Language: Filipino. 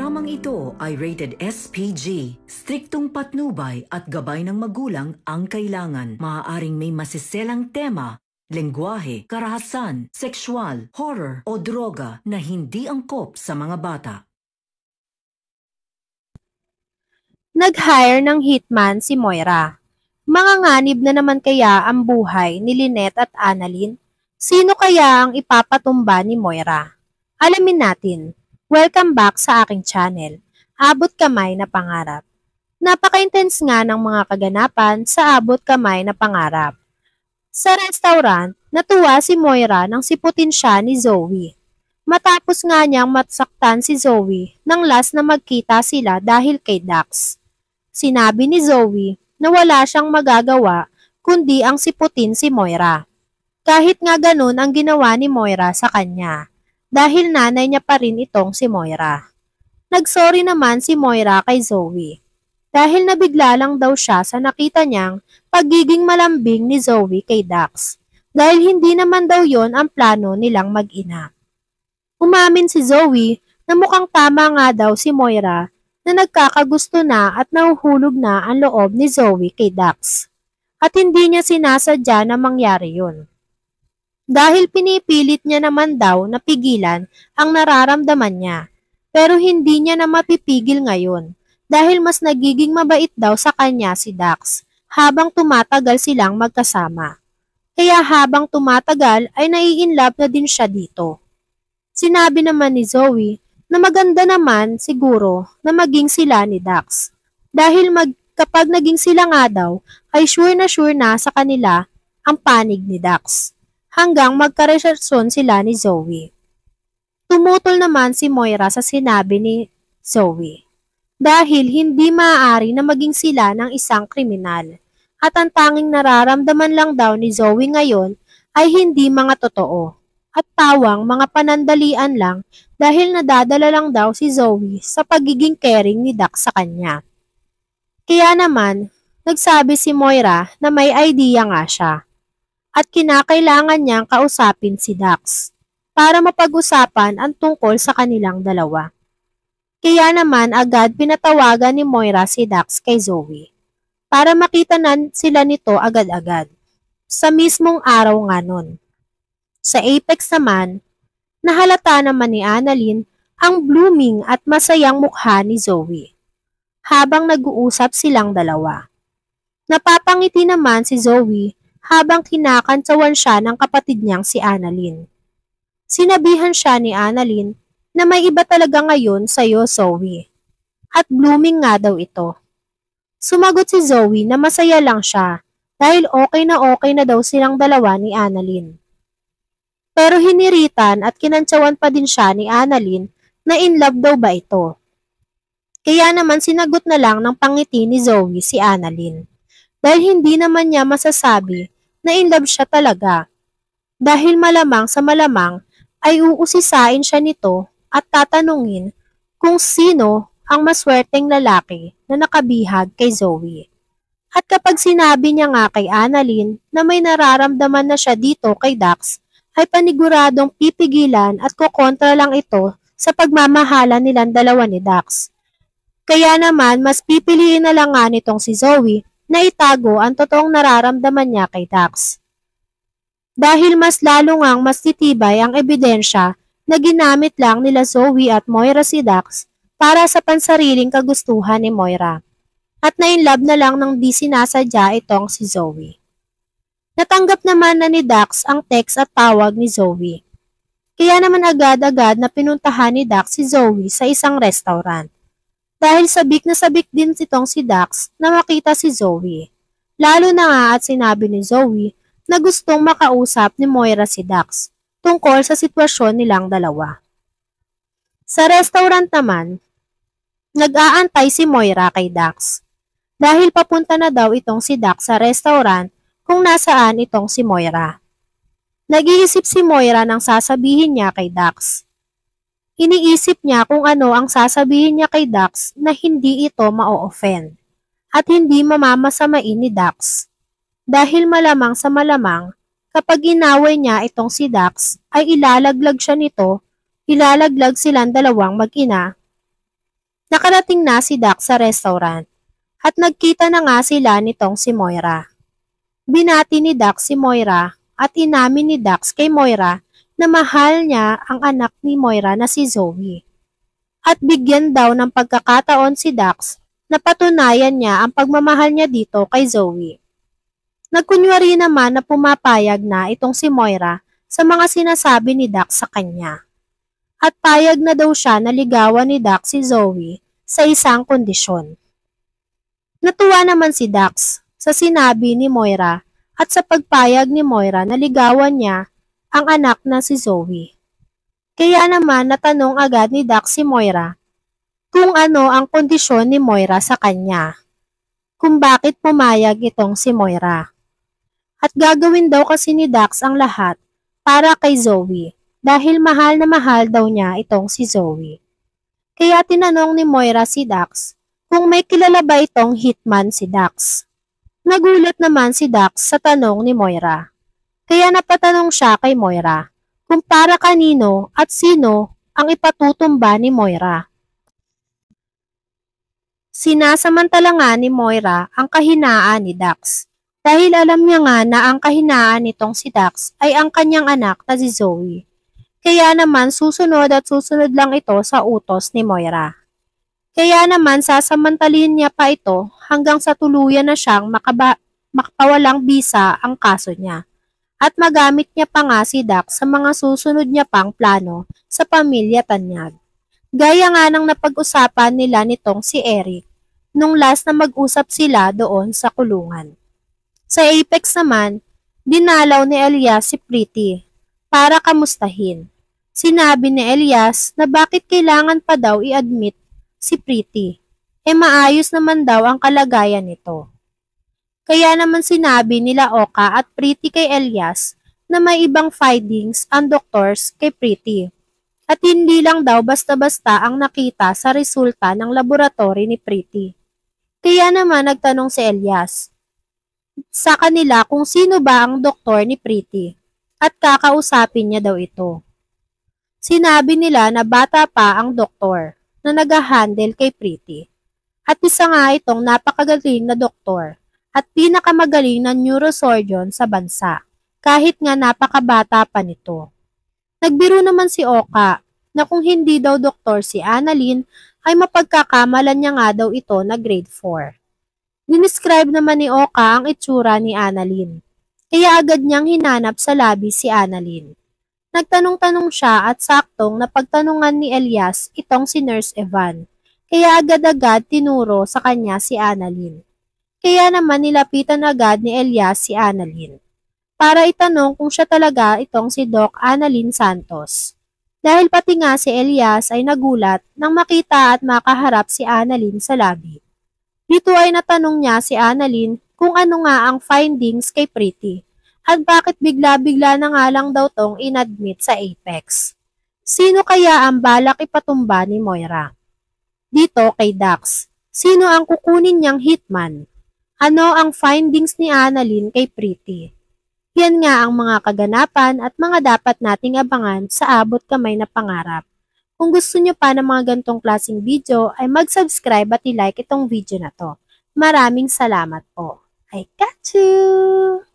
Programang ito ay rated SPG. Striktong patnubay at gabay ng magulang ang kailangan. Maaaring may masiselang tema, lengguwahe, karahasan, sexual, horror o droga na hindi angkop sa mga bata. Nag-hire ng hitman si Moira. Manganganib na naman kaya ang buhay ni Lynette at Annalyn? Sino kaya ang ipapatumba ni Moira? Alamin natin. Welcome back sa aking channel, Abot Kamay na Pangarap. Napaka-intense nga ng mga kaganapan sa Abot Kamay na Pangarap. Sa restaurant, natuwa si Moira nang siputin siya ni Zoe. Matapos nga niyang matsaktan si Zoe nang last na magkita sila dahil kay Dax. Sinabi ni Zoe na wala siyang magagawa kundi ang siputin si Moira. Kahit nga ganun ang ginawa ni Moira sa kanya. Dahil nanay niya pa rin itong si Moira. Nagsorry naman si Moira kay Zoe. Dahil nabigla lang daw siya sa nakita niyang pagiging malambing ni Zoe kay Dax. Dahil hindi naman daw yon ang plano nilang mag-ina. Umamin si Zoe na mukhang tama nga daw si Moira na nagkakagusto na at nahuhulog na ang loob ni Zoe kay Dax. At hindi niya sinasadya na mangyari yun. Dahil pinipilit niya naman daw na pigilan ang nararamdaman niya. Pero hindi niya na mapipigil ngayon dahil mas nagiging mabait daw sa kanya si Dax habang tumatagal silang magkasama. Kaya habang tumatagal ay nai-inlove na din siya dito. Sinabi naman ni Zoe na maganda naman siguro na maging sila ni Dax. Dahil kapag naging sila nga daw ay sure na sa kanila ang panig ni Dax. Hanggang magkarelasyon sila ni Zoe. Tumutol naman si Moira sa sinabi ni Zoe. Dahil hindi maaari na maging sila ng isang kriminal. At ang tanging nararamdaman lang daw ni Zoe ngayon ay hindi mga totoo. At tawang mga panandalian lang dahil nadadala lang daw si Zoe sa pagiging caring ni Dax sa kanya. Kaya naman, nagsabi si Moira na may idea nga siya. At kinakailangan niyang kausapin si Dax para mapag-usapan ang tungkol sa kanilang dalawa. Kaya naman agad pinatawagan ni Moira si Dax kay Zoe para makita na sila nito agad-agad sa mismong araw nga nun. Sa Apex naman, nahalata naman ni Annalyn ang blooming at masayang mukha ni Zoe habang nag-uusap silang dalawa. Napapangiti naman si Zoe habang kinakantsawan siya ng kapatid niyang si Annalyn. Sinabihan siya ni Annalyn na may iba talaga ngayon sa'yo, Zoe. At blooming nga daw ito. Sumagot si Zoe na masaya lang siya dahil okay na daw silang dalawa ni Annalyn. Pero hiniritan at kinantsawan pa din siya ni Annalyn na in love daw ba ito. Kaya naman sinagot na lang ng pangiti ni Zoe si Annalyn. Dahil hindi naman niya masasabi na in love siya talaga. Dahil malamang sa malamang ay uusisain siya nito at tatanungin kung sino ang maswerteng lalaki na nakabihag kay Zoe. At kapag sinabi niya nga kay Annalyn na may nararamdaman na siya dito kay Dax, ay paniguradong pipigilan at kukontra lang ito sa pagmamahala nilang dalawa ni Dax. Kaya naman mas pipiliin na lang nga nitong si Zoe na itago ang totoong nararamdaman niya kay Dax. Dahil mas lalo ngang mas titibay ang ebidensya na ginamit lang nila Zoe at Moira si Dax para sa pansariling kagustuhan ni Moira. At na-inlove na lang ng di sinasadya itong si Zoe. Natanggap naman na ni Dax ang text at tawag ni Zoe. Kaya naman agad-agad na pinuntahan ni Dax si Zoe sa isang restaurant. Dahil sabik na sabik din itong si Dax na makita si Zoe. Lalo na nga at sinabi ni Zoe na gustong makausap ni Moira si Dax tungkol sa sitwasyon nilang dalawa. Sa restaurant naman, nag-aantay si Moira kay Dax. Dahil papunta na daw itong si Dax sa restaurant kung nasaan itong si Moira. Nag-iisip si Moira ng sasabihin niya kay Dax. Iniisip niya kung ano ang sasabihin niya kay Dax na hindi ito ma-offend at hindi mamamasamain ni Dax. Dahil malamang sa malamang, kapag inaway niya itong si Dax ay ilalaglag siya nito, ilalaglag silang dalawang mag-ina Nakarating na si Dax sa restaurant at nagkita na nga sila nitong si Moira. Binati ni Dax si Moira at inamin ni Dax kay Moira na mahal niya ang anak ni Moira na si Zoe. At bigyan daw ng pagkakataon si Dax na patunayan niya ang pagmamahal niya dito kay Zoe. Nagkunwari naman na pumapayag na itong si Moira sa mga sinasabi ni Dax sa kanya. At payag na daw siya na ligawan ni Dax si Zoe sa isang kondisyon. Natuwa naman si Dax sa sinabi ni Moira at sa pagpayag ni Moira na ligawan niya ang anak na si Zoe. Kaya naman natanong agad ni Dax si Moira kung ano ang kondisyon ni Moira sa kanya, kung bakit pumayag itong si Moira. At gagawin daw kasi ni Dax ang lahat para kay Zoe dahil mahal na mahal daw niya itong si Zoe. Kaya tinanong ni Moira si Dax kung may kilala ba itong hitman si Dax. Nagulat naman si Dax sa tanong ni Moira. Kaya napatanong siya kay Moira kung para kanino at sino ang ipatutumba ni Moira. Sinasamantala nga ni Moira ang kahinaan ni Dax dahil alam niya nga na ang kahinaan nitong si Dax ay ang kanyang anak na si Zoe. Kaya naman susunod at susunod lang ito sa utos ni Moira. Kaya naman sasamantalin niya pa ito hanggang sa tuluyan na siyang makapawalang bisa ang kaso niya. At magamit niya pa nga si Dax sa mga susunod niya pang plano sa pamilya Tanyag. Gaya nga ng napag-usapan nila nitong si Eric nung last na mag-usap sila doon sa kulungan. Sa Apex naman, dinalaw ni Elias si Pretty para kamustahin. Sinabi ni Elias na bakit kailangan pa daw i-admit si Pretty. Maayos naman daw ang kalagayan nito. Kaya naman sinabi nila Oka at Pretty kay Elias na may ibang findings ang doctors kay Pretty. At hindi lang daw basta-basta ang nakita sa resulta ng laboratory ni Pretty. Kaya naman nagtanong si Elias sa kanila kung sino ba ang doktor ni Pretty at kakausapin niya daw ito. Sinabi nila na bata pa ang doktor na nag-handle kay Pretty at isa nga itong napakagaling na doktor at pinakamagaling na neurosurgeon sa bansa kahit nga napakabata pa nito. Nagbiro naman si Oka na kung hindi daw doktor si Annalyn ay mapagkakamalan niya nga daw ito na grade 4. Dinescribe naman ni Oka ang itsura ni Annalyn, kaya agad niyang hinanap sa labi si Annalyn. Nagtanong-tanong siya at saktong napagtanungan ni Elias itong si Nurse Evan, kaya agad-agad tinuro sa kanya si Annalyn. Kaya naman nilapitan agad ni Elias si Annalyn para itanong kung siya talaga itong si Doc Annalyn Santos. Dahil pati nga si Elias ay nagulat nang makita at makaharap si Annalyn sa labi. Dito ay natanong niya si Annalyn kung ano nga ang findings kay Pretty at bakit bigla-bigla na nga lang daw tong inadmit sa Apex. Sino kaya ang balak ipatumba ni Moira? Dito kay Dax, sino ang kukunin niyang hitman? Ano ang findings ni Annalyn kay Pretty? Yan nga ang mga kaganapan at mga dapat nating abangan sa abot kamay na pangarap. Kung gusto nyo pa ng mga gantong klaseng video ay mag-subscribe at i-like itong video na to. Maraming salamat po. I got you!